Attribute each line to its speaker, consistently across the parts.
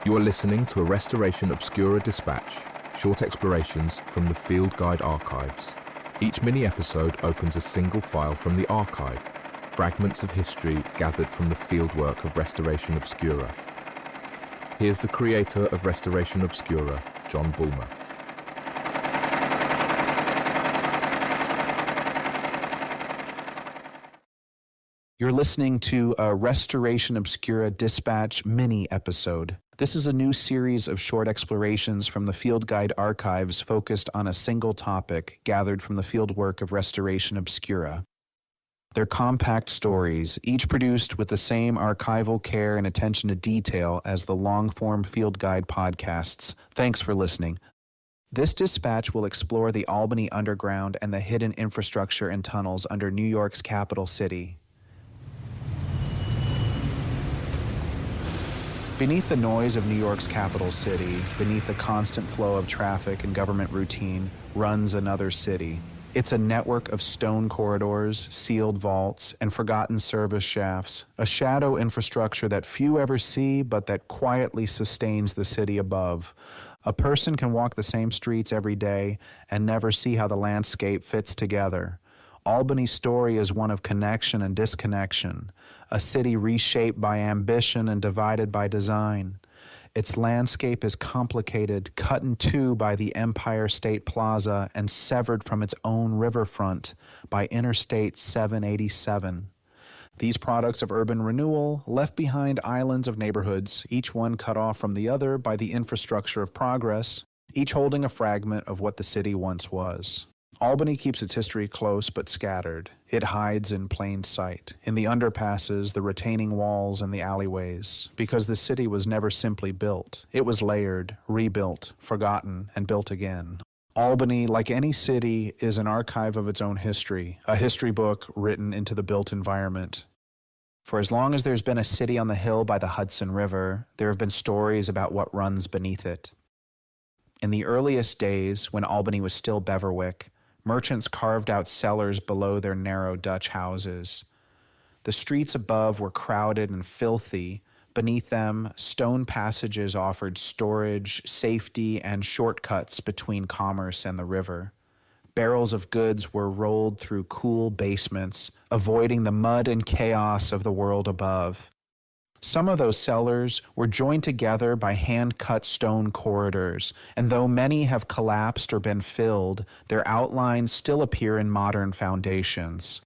Speaker 1: You are listening to a Restoration Obscura Dispatch, short explorations from the Field Guide archives. Each mini-episode opens a single file from the archive, fragments of history gathered from the fieldwork of Restoration Obscura. Here's the creator of Restoration Obscura, John Bulmer.
Speaker 2: You're listening to a Restoration Obscura Dispatch mini-episode. This is a new series of short explorations from the Field Guide archives focused on a single topic gathered from the fieldwork of Restoration Obscura. They're compact stories, each produced with the same archival care and attention to detail as the long-form Field Guide podcasts. Thanks for listening. This dispatch will explore the Albany Underground and the hidden infrastructure and tunnels under New York's capital city. Beneath the noise of New York's capital city, beneath the constant flow of traffic and government routine, runs another city. It's a network of stone corridors, sealed vaults, and forgotten service shafts, a shadow infrastructure that few ever see but that quietly sustains the city above. A person can walk the same streets every day and never see how the landscape fits together. Albany's story is one of connection and disconnection, a city reshaped by ambition and divided by design. Its landscape is complicated, cut in two by the Empire State Plaza and severed from its own riverfront by Interstate 787. These products of urban renewal left behind islands of neighborhoods, each one cut off from the other by the infrastructure of progress, each holding a fragment of what the city once was. Albany keeps its history close but scattered. It hides in plain sight, in the underpasses, the retaining walls, and the alleyways, because the city was never simply built. It was layered, rebuilt, forgotten, and built again. Albany, like any city, is an archive of its own history, a history book written into the built environment. For as long as there's been a city on the hill by the Hudson River, there have been stories about what runs beneath it. In the earliest days, when Albany was still Beverwyck, merchants carved out cellars below their narrow Dutch houses. The streets above were crowded and filthy. Beneath them, stone passages offered storage, safety, and shortcuts between commerce and the river. Barrels of goods were rolled through cool basements, avoiding the mud and chaos of the world above. Some of those cellars were joined together by hand-cut stone corridors, and though many have collapsed or been filled, their outlines still appear in modern foundations.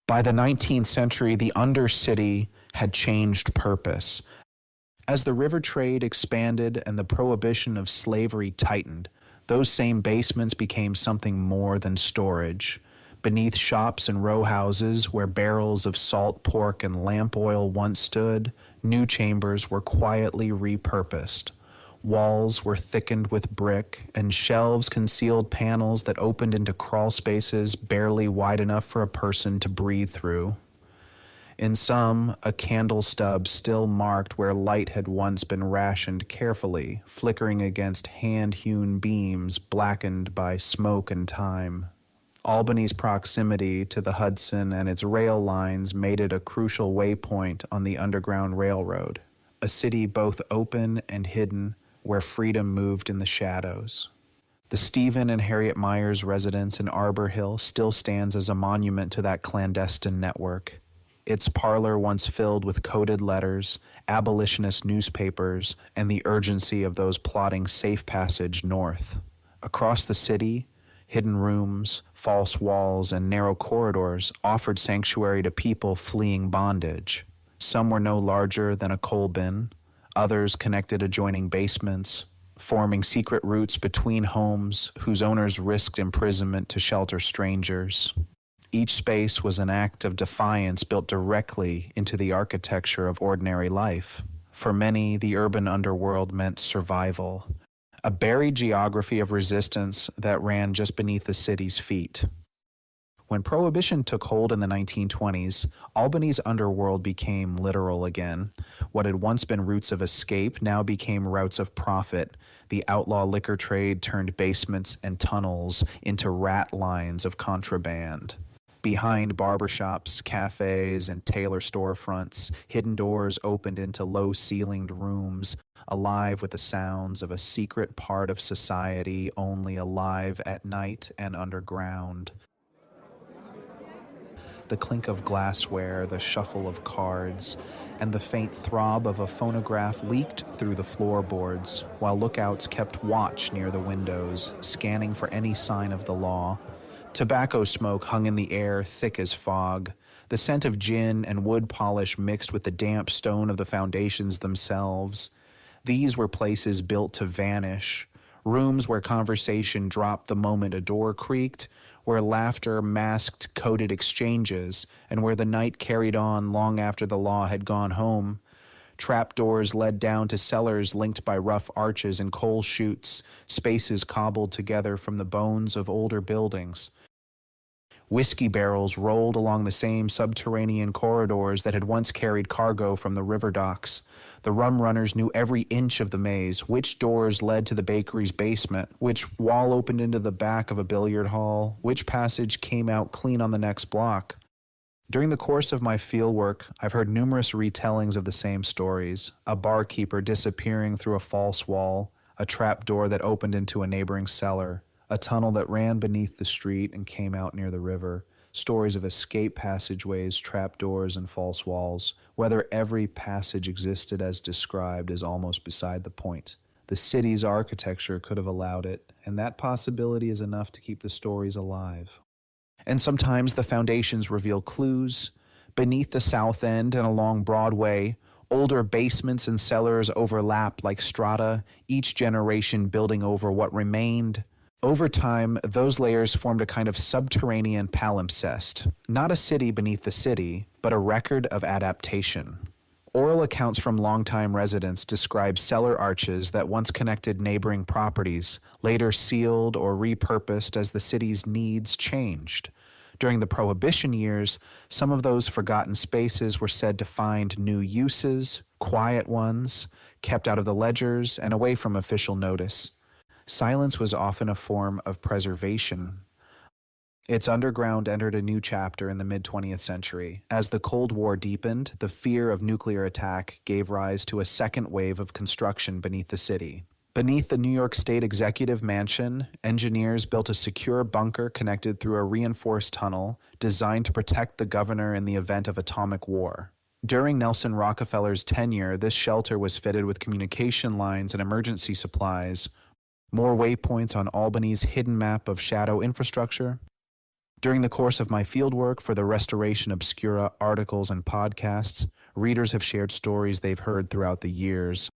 Speaker 2: By the 19th century, the Undercity had changed purpose. As the river trade expanded and the prohibition of slavery tightened, those same basements became something more than storage. Beneath shops and row houses where barrels of salt pork and lamp oil once stood, new chambers were quietly repurposed. Walls were thickened with brick, and shelves concealed panels that opened into crawl spaces barely wide enough for a person to breathe through. In some, a candle stub still marked where light had once been rationed carefully, flickering against hand-hewn beams blackened by smoke and time. Albany's proximity to the Hudson and its rail lines made it a crucial waypoint on the Underground Railroad, a city both open and hidden where freedom moved in the shadows. The Stephen and Harriet Myers residence in Arbor Hill still stands as a monument to that clandestine network. Its parlor once filled with coded letters, abolitionist newspapers, and the urgency of those plotting safe passage north. Across the city, hidden rooms, false walls, and narrow corridors offered sanctuary to people fleeing bondage. Some were no larger than a coal bin, others connected adjoining basements, forming secret routes between homes whose owners risked imprisonment to shelter strangers. Each space was an act of defiance built directly into the architecture of ordinary life. For many, the urban underworld meant survival, a buried geography of resistance that ran just beneath the city's feet. When Prohibition took hold in the 1920s, Albany's underworld became literal again. What had once been routes of escape now became routes of profit. The outlaw liquor trade turned basements and tunnels into rat lines of contraband. Behind barbershops, cafes, and tailor storefronts, hidden doors opened into low-ceilinged rooms, alive with the sounds of a secret part of society only alive at night and underground. The clink of glassware, the shuffle of cards, and the faint throb of a phonograph leaked through the floorboards, while lookouts kept watch near the windows, scanning for any sign of the law. Tobacco smoke hung in the air, thick as fog. The scent of gin and wood polish mixed with the damp stone of the foundations themselves. These were places built to vanish, rooms where conversation dropped the moment a door creaked, where laughter masked coded exchanges, and where the night carried on long after the law had gone home. Trapdoors led down to cellars linked by rough arches and coal chutes, spaces cobbled together from the bones of older buildings. Whiskey barrels rolled along the same subterranean corridors that had once carried cargo from the river docks. The rum runners knew every inch of the maze, which doors led to the bakery's basement, which wall opened into the back of a billiard hall, which passage came out clean on the next block. During the course of my fieldwork, I've heard numerous retellings of the same stories: a barkeeper disappearing through a false wall, a trap door that opened into a neighboring cellar, a tunnel that ran beneath the street and came out near the river, stories of escape passageways, trapdoors, and false walls. Whether every passage existed as described is almost beside the point. The city's architecture could have allowed it, and that possibility is enough to keep the stories alive. And sometimes the foundations reveal clues. Beneath the south end and along Broadway, older basements and cellars overlap like strata, each generation building over what remained. Over time, those layers formed a kind of subterranean palimpsest, not a city beneath the city, but a record of adaptation. Oral accounts from longtime residents describe cellar arches that once connected neighboring properties, later sealed or repurposed as the city's needs changed. During the Prohibition years, some of those forgotten spaces were said to find new uses, quiet ones, kept out of the ledgers and away from official notice. Silence was often a form of preservation. Its underground entered a new chapter in the mid-20th century. As the Cold War deepened, the fear of nuclear attack gave rise to a second wave of construction beneath the city. Beneath the New York State Executive Mansion, engineers built a secure bunker connected through a reinforced tunnel designed to protect the governor in the event of atomic war. During Nelson Rockefeller's tenure, this shelter was fitted with communication lines and emergency supplies, more waypoints on Albany's hidden map of shadow infrastructure. During the course of my fieldwork for the Restoration Obscura articles and podcasts, readers have shared stories they've heard throughout the years.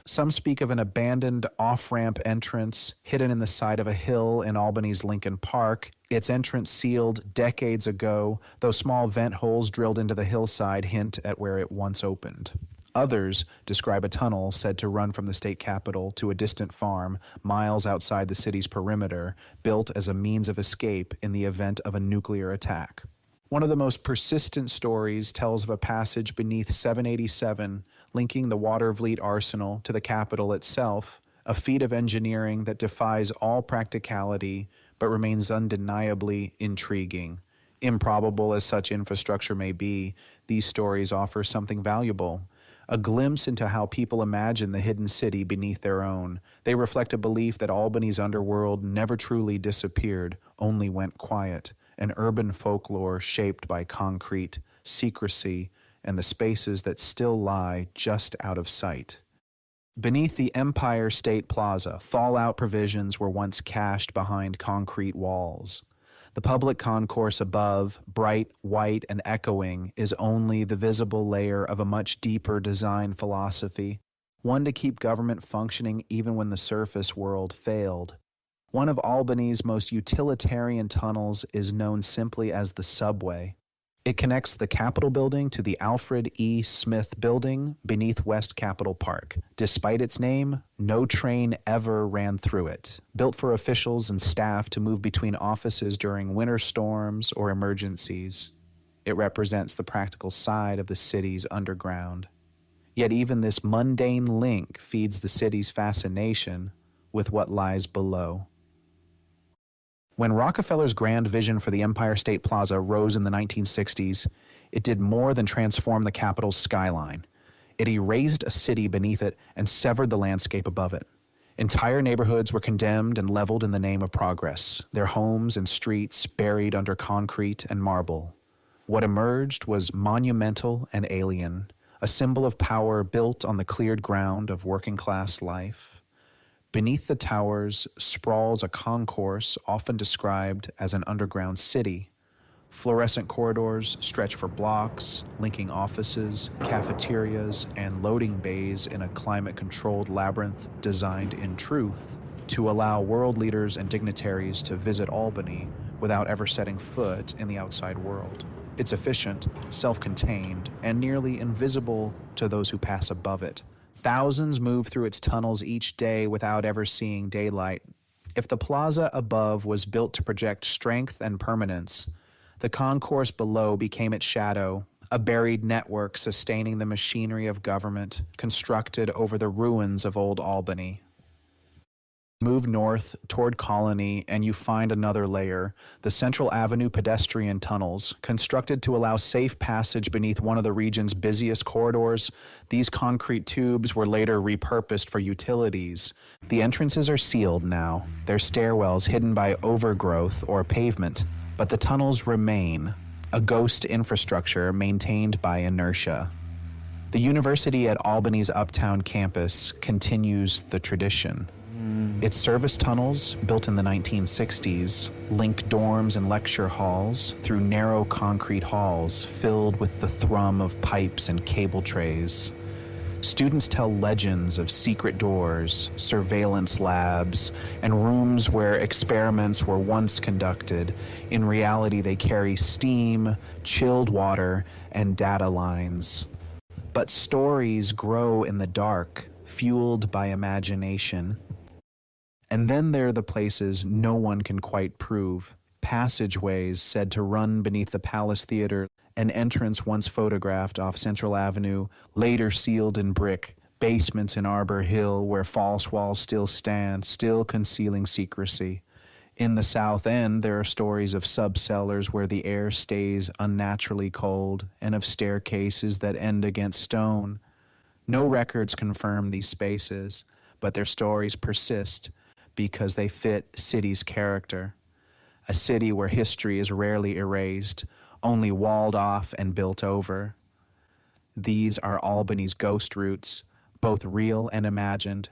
Speaker 2: Some speak of an abandoned off-ramp entrance hidden in the side of a hill in Albany's Lincoln Park, its entrance sealed decades ago, though small vent holes drilled into the hillside hint at where it once opened. Others describe a tunnel said to run from the state capitol to a distant farm miles outside the city's perimeter, built as a means of escape in the event of a nuclear attack. One of the most persistent stories tells of a passage beneath 787 linking the Watervliet Arsenal to the Capitol itself, a feat of engineering that defies all practicality but remains undeniably intriguing. Improbable as such infrastructure may be, these stories offer something valuable. A glimpse into how people imagine the hidden city beneath their own. They reflect a belief that Albany's underworld never truly disappeared, only went quiet, an urban folklore shaped by concrete, secrecy, and the spaces that still lie just out of sight. Beneath the Empire State Plaza, fallout provisions were once cached behind concrete walls. The public concourse above, bright, white, and echoing, is only the visible layer of a much deeper design philosophy, one to keep government functioning even when the surface world failed. One of Albany's most utilitarian tunnels is known simply as the subway. It connects the Capitol building to the Alfred E. Smith building beneath West Capitol Park. Despite its name, no train ever ran through it. Built for officials and staff to move between offices during winter storms or emergencies, it represents the practical side of the city's underground. Yet even this mundane link feeds the city's fascination with what lies below. When Rockefeller's grand vision for the Empire State Plaza rose in the 1960s, it did more than transform the Capitol's skyline. It erased a city beneath it and severed the landscape above it. Entire neighborhoods were condemned and leveled in the name of progress, their homes and streets buried under concrete and marble. What emerged was monumental and alien, a symbol of power built on the cleared ground of working-class life. Beneath the towers sprawls a concourse often described as an underground city. Fluorescent corridors stretch for blocks, linking offices, cafeterias, and loading bays in a climate-controlled labyrinth designed in truth to allow world leaders and dignitaries to visit Albany without ever setting foot in the outside world. It's efficient, self-contained, and nearly invisible to those who pass above it. Thousands move through its tunnels each day without ever seeing daylight. If the plaza above was built to project strength and permanence, the concourse below became its shadow, a buried network sustaining the machinery of government constructed over the ruins of old Albany. Move north toward Colony and you find another layer, the Central Avenue pedestrian tunnels, constructed to allow safe passage beneath one of the region's busiest corridors. These concrete tubes were later repurposed for utilities. The entrances are sealed now, their stairwells hidden by overgrowth or pavement, but the tunnels remain, a ghost infrastructure maintained by inertia. The university at Albany's uptown campus continues the tradition. Its service tunnels, built in the 1960s, link dorms and lecture halls through narrow concrete halls filled with the thrum of pipes and cable trays. Students tell legends of secret doors, surveillance labs, and rooms where experiments were once conducted. In reality, they carry steam, chilled water, and data lines. But stories grow in the dark, fueled by imagination. And then there are the places no one can quite prove. Passageways said to run beneath the Palace Theater, an entrance once photographed off Central Avenue, later sealed in brick, basements in Arbor Hill where false walls still stand, still concealing secrecy. In the South End, there are stories of subcellars where the air stays unnaturally cold and of staircases that end against stone. No records confirm these spaces, but their stories persist because they fit city's character. A city where history is rarely erased, only walled off and built over. These are Albany's ghost routes, both real and imagined.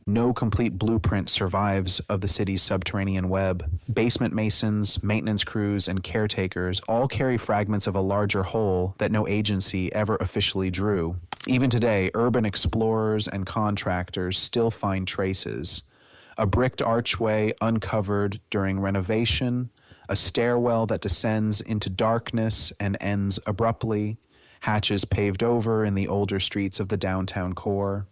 Speaker 2: No complete blueprint survives of the city's subterranean web. Basement masons, maintenance crews, and caretakers all carry fragments of a larger whole that no agency ever officially drew. Even today, urban explorers and contractors still find traces. A bricked archway uncovered during renovation, a stairwell that descends into darkness and ends abruptly, hatches paved over in the older streets of the downtown core.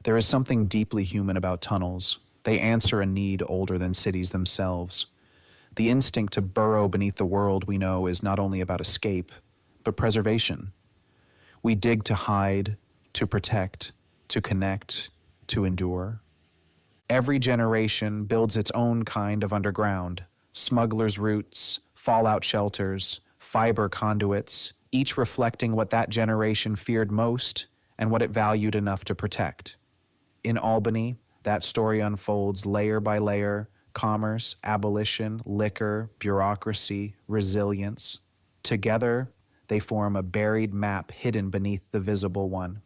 Speaker 2: There is something deeply human about tunnels. They answer a need older than cities themselves. The instinct to burrow beneath the world we know is not only about escape, but preservation. We dig to hide, to protect, to connect, to endure. Every generation builds its own kind of underground. Smugglers' routes, fallout shelters, fiber conduits, each reflecting what that generation feared most and what it valued enough to protect. In Albany, that story unfolds layer by layer: commerce, abolition, liquor, bureaucracy, resilience. Together, they form a buried map hidden beneath the visible one.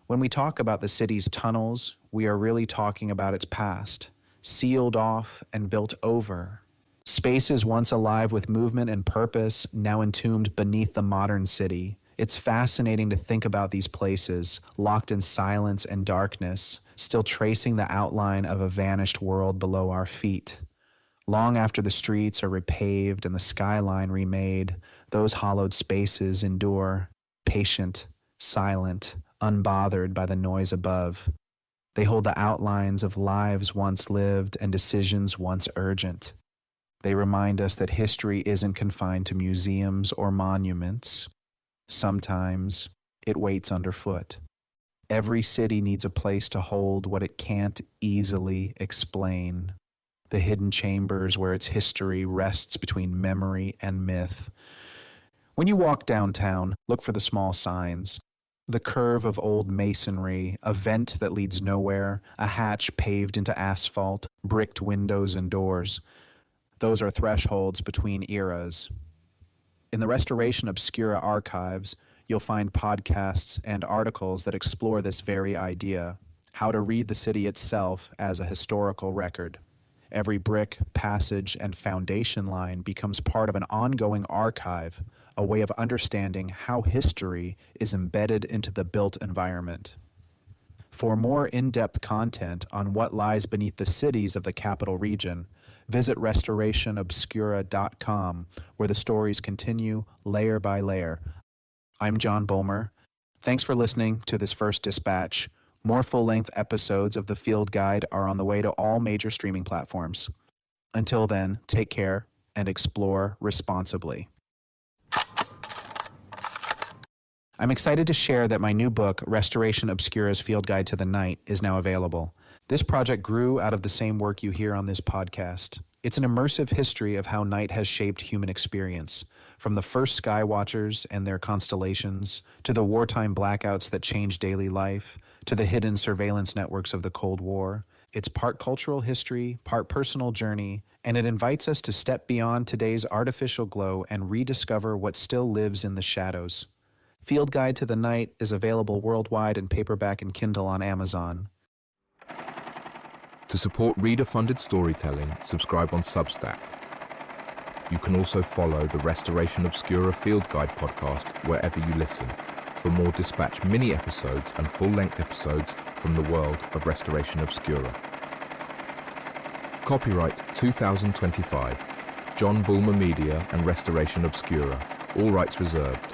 Speaker 2: When we talk about the city's tunnels, we are really talking about its past, sealed off and built over. Spaces once alive with movement and purpose, now entombed beneath the modern city. It's fascinating to think about these places, locked in silence and darkness, still tracing the outline of a vanished world below our feet. Long after the streets are repaved and the skyline remade, those hollowed spaces endure, patient, silent, unbothered by the noise above. They hold the outlines of lives once lived and decisions once urgent. They remind us that history isn't confined to museums or monuments. Sometimes it waits underfoot. Every city needs a place to hold what it can't easily explain. The hidden chambers where its history rests between memory and myth. When you walk downtown, look for the small signs. The curve of old masonry, a vent that leads nowhere, a hatch paved into asphalt, bricked windows and doors. Those are thresholds between eras. In the Restoration Obscura archives, you'll find podcasts and articles that explore this very idea, how to read the city itself as a historical record. Every brick, passage, and foundation line becomes part of an ongoing archive, a way of understanding how history is embedded into the built environment. For more in-depth content on what lies beneath the cities of the capital region, visit restorationobscura.com, where the stories continue layer by layer. I'm John Bulmer. Thanks for listening to this first dispatch. More full-length episodes of the Field Guide are on the way to all major streaming platforms. Until then, take care and explore responsibly. I'm excited to share that my new book, Restoration Obscura's Field Guide to the Night, is now available. This project grew out of the same work you hear on this podcast. It's an immersive history of how night has shaped human experience, from the first sky watchers and their constellations, to the wartime blackouts that changed daily life, to the hidden surveillance networks of the Cold War. It's part cultural history, part personal journey, and it invites us to step beyond today's artificial glow and rediscover what still lives in the shadows. Field Guide to the Night is available worldwide in paperback and Kindle on Amazon.
Speaker 1: To support reader-funded storytelling, subscribe on Substack. You can also follow the Restoration Obscura Field Guide podcast wherever you listen for more Dispatch mini-episodes and full-length episodes from the world of Restoration Obscura. Copyright 2025, John Bulmer Media and Restoration Obscura, all rights reserved.